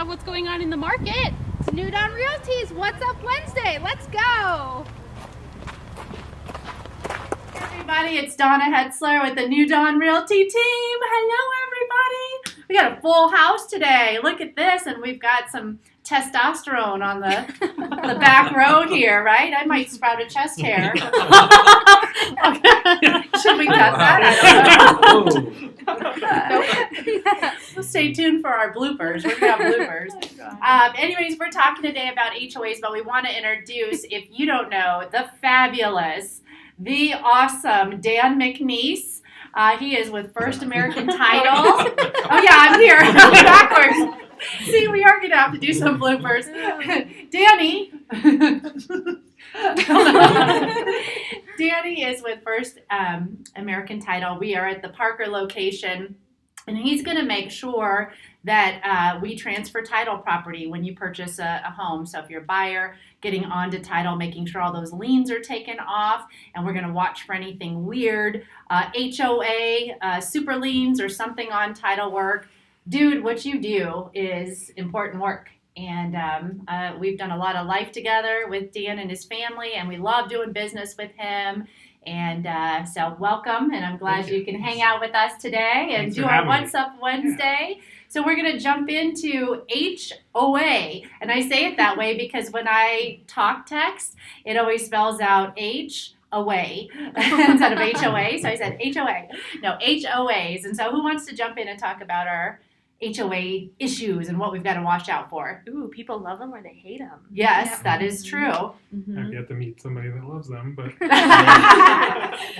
out what's going on in the market. It's New Dawn Realty's What's Up Wednesday. Let's go. Hey everybody, it's Donna Hetzler with the New Dawn Realty team. Hello everybody. We got a full house today. Look at this, and we've got some testosterone on the back row here, right? I might sprout a chest hair. Should we cut that? I don't know. Stay tuned for our bloopers. We're going to have bloopers. Anyways, we're talking today about HOAs, but we want to introduce, if you don't know, the fabulous, the awesome Dan McNeese. He is with First American Title. Oh yeah, I'm here. Backwards. See, we are going to have to do some bloopers. Danny. Danny is with First American Title. We are at the Parker location, and he's going to make sure that we transfer title property when you purchase a home. So if you're a buyer, getting onto title, making sure all those liens are taken off, and we're going to watch for anything weird, HOA, super liens, or something on title work. Dude, what you do is important work. And we've done a lot of life together with Dan and his family, and we love doing business with him. And so welcome, and I'm glad you can hang out with us today and do our What's Up Wednesday. Yeah. So we're going to jump into HOA, and I say it that way because when I talk text, it always spells out H away instead of HOA. So I said HOA. No, HOAs. And so who wants to jump in and talk about our HOA issues and what we've got to watch out for? Ooh, people love them or they hate them. Yes, yeah. That is true. Mm-hmm. I've yet to meet somebody that loves them, but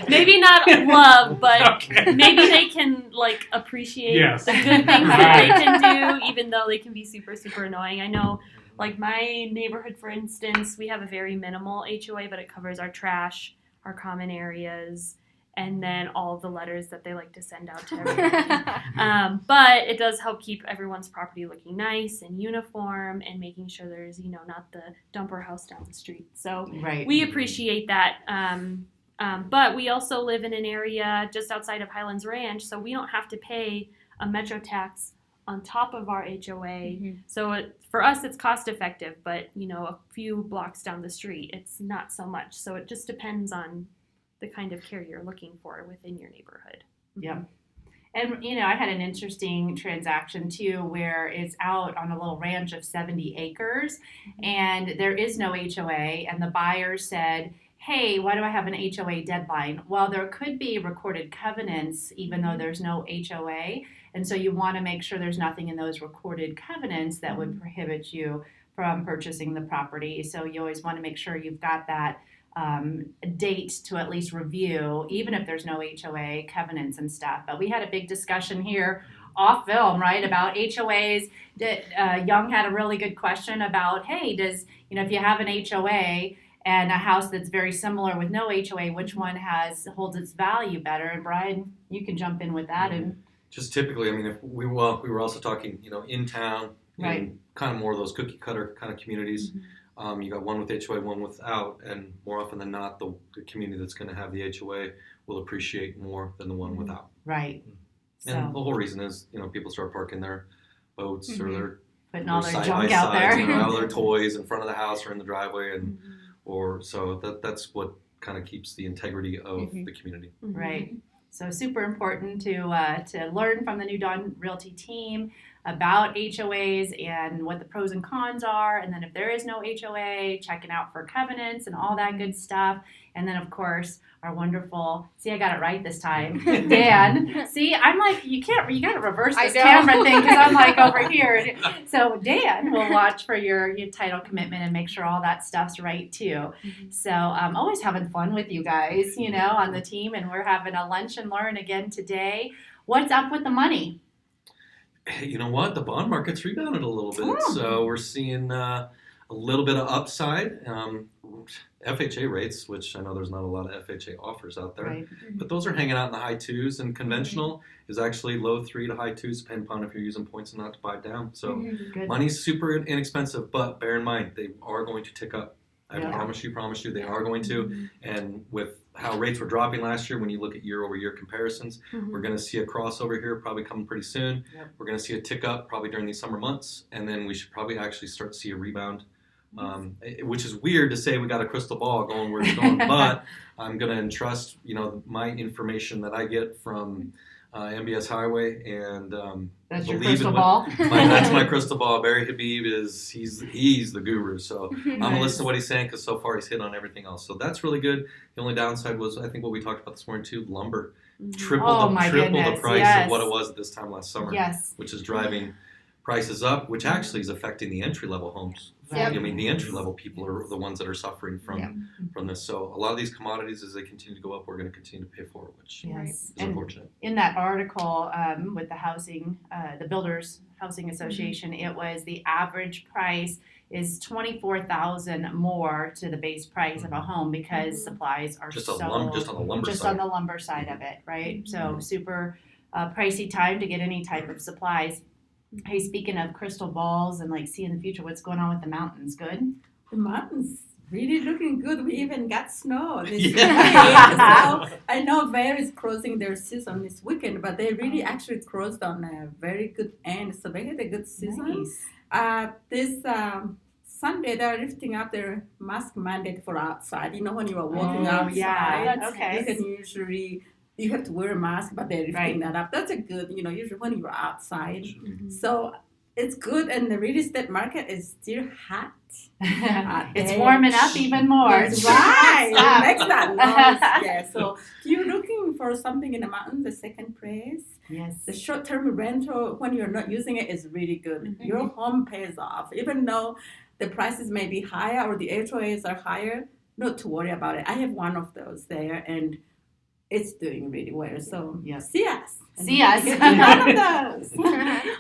maybe not love, but maybe they can appreciate the good things that they can do, even though they can be super, super annoying. I know, my neighborhood, for instance, we have a very minimal HOA, but it covers our trash, our common areas, and then all of the letters that they like to send out to everyone. But it does help keep everyone's property looking nice and uniform and making sure there's, not the dumper house down the street. So we appreciate that. But we also live in an area just outside of Highlands Ranch, so we don't have to pay a metro tax on top of our HOA. Mm-hmm. So for us, it's cost effective, but, a few blocks down the street, it's not so much. So it just depends on the kind of care you're looking for within your neighborhood. Yeah. And, I had an interesting transaction, too, where it's out on a little ranch of 70 acres, and there is no HOA, and the buyer said, hey, why do I have an HOA deadline? Well, there could be recorded covenants, even though there's no HOA, and so you want to make sure there's nothing in those recorded covenants that would prohibit you from purchasing the property. So you always want to make sure you've got that date to at least review, even if there's no HOA covenants and stuff. But we had a big discussion here off film, right, about HOAs. Young had a really good question about, hey, does, if you have an HOA and a house that's very similar with no HOA, which one holds its value better? And Brian, you can jump in with that. And just typically, if we were also talking, in town, in kind of more of those cookie cutter kind of communities. Mm-hmm. You got one with HOA, one without, and more often than not, the community that's going to have the HOA will appreciate more than the one without. Right. And the whole reason is, people start parking their boats or their putting all their junk out there, all their toys in front of the house or in the driveway, and so that's what kind of keeps the integrity of the community. Mm-hmm. Right. So super important to learn from the New Dawn Realty team about HOAs and what the pros and cons are, and then if there is no HOA, checking out for covenants and all that good stuff. And then, of course, our wonderful, see, I got it right this time, Dan. See, I'm like, you got to reverse this camera thing because I'm like over here. So Dan will watch for your title commitment and make sure all that stuff's right, too. Mm-hmm. So I'm always having fun with you guys, on the team, and we're having a lunch and learn again today. What's up with the money? You know what? The bond market's rebounded a little bit, so we're seeing a little bit of upside. FHA rates, which I know there's not a lot of FHA offers out there, but those are hanging out in the high 2s, and conventional is actually low 3 to high 2s, depending upon if you're using points and not to buy down. So money's super inexpensive, but bear in mind, they are going to tick up I Yeah. promise you, they are going to. And with how rates were dropping last year, when you look at year-over-year comparisons, we're going to see a crossover here probably coming pretty soon. Yep. We're going to see a tick up probably during these summer months, and then we should probably actually start to see a rebound. Which is weird to say we got a crystal ball going where it's going, but I'm going to entrust, my information that I get from MBS Highway, and That's your believe crystal in ball. that's my crystal ball. Barry Habib he's the guru, so I'm gonna listen to what he's saying because so far he's hit on everything else. So that's really good. The only downside was I think what we talked about this morning too, lumber triple Oh, the my goodness, price yes. of what it was at this time last summer, Yes. which is driving prices up, which actually is affecting the entry level homes. Yep. I mean, the entry level people are the ones that are suffering from this. So a lot of these commodities, as they continue to go up, we're going to continue to pay for it, which Yes. is And unfortunate. in that article with the housing, the Builders Housing Association, it was the average price is $24,000 more to the base price of a home because supplies are Just so on the lumber just side. on the lumber side of it, right? So super pricey time to get any type of supplies. Hey, speaking of crystal balls and like seeing the future, what's going on with the mountains? Good. The mountains really looking good. We even got snow this Yeah. weekend. So I know Bear is closing their season this weekend, but they really actually closed on a very good end. So they had a good season. Nice. This Sunday they're lifting up their mask mandate for outside. When you are walking outside, yeah. That's Okay. you can usually you have to wear a mask, but they're lifting Right. that up. That's a good, usually when you're outside. Mm-hmm. So it's good, and the real estate market is still hot. It's warming up even more. That's right. Stop. Next time. Yeah. So if you're looking for something in the mountains, the second place, Yes. the short-term rental when you're not using it is really good. Mhm. Your home pays off, even though the prices may be higher or the HOAs are higher. Not to worry about it. I have one of those there, and it's doing really well. So Yes. see us. See us. Get one of those.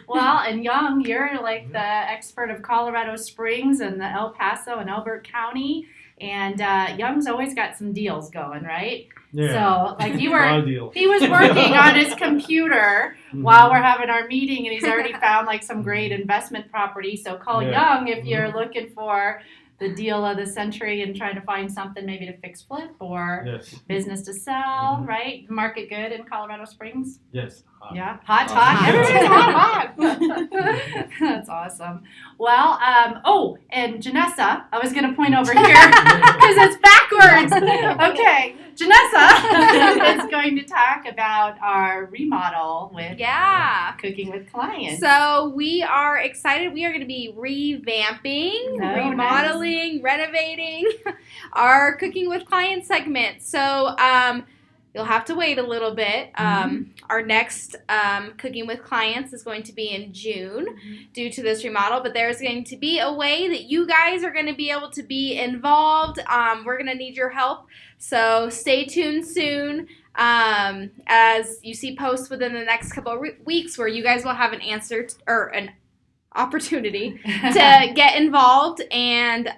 Well, and Young, you're like the expert of Colorado Springs and the El Paso and Elbert County. And Young's always got some deals going, right? Yeah. So, like you A lot were, of deals. he was working on his computer while we're having our meeting, and he's already found like some great investment property. So call Yeah. Young if you're looking for the deal of the century and trying to find something maybe to fix flip or Yes. business to sell, Mhm. right? Market good in Colorado Springs. Yes. Yeah, hot. Hot. Everybody's hot. That's awesome. Well, and Janessa, I was going to point over here because it's backwards. Okay, Janessa is going to talk about our remodel with Yeah. Cooking with Clients. So we are excited. We are going to be revamping, Oh, remodeling, renovating our Cooking with Clients segment. So you'll have to wait a little bit. Our next Cooking with Clients is going to be in June due to this remodel, but there's going to be a way that you guys are going to be able to be involved. We're going to need your help, so stay tuned soon. As you see posts within the next couple of weeks where you guys will have an answer or an opportunity to get involved and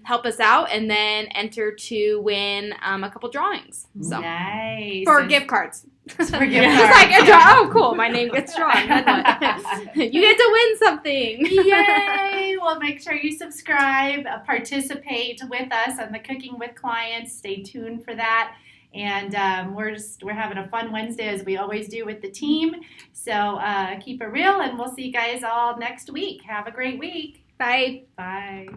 help us out, and then enter to win a couple drawings. So Nice. for And- gift cards. For gift It's cards. like a draw. Oh, cool! My name gets drawn. Then what? You get to win something. Yay! Well, make sure you subscribe, participate with us on the Cooking with Clients. Stay tuned for that. And we're having a fun Wednesday as we always do with the team. So keep it real, and we'll see you guys all next week. Have a great week. Bye. Bye.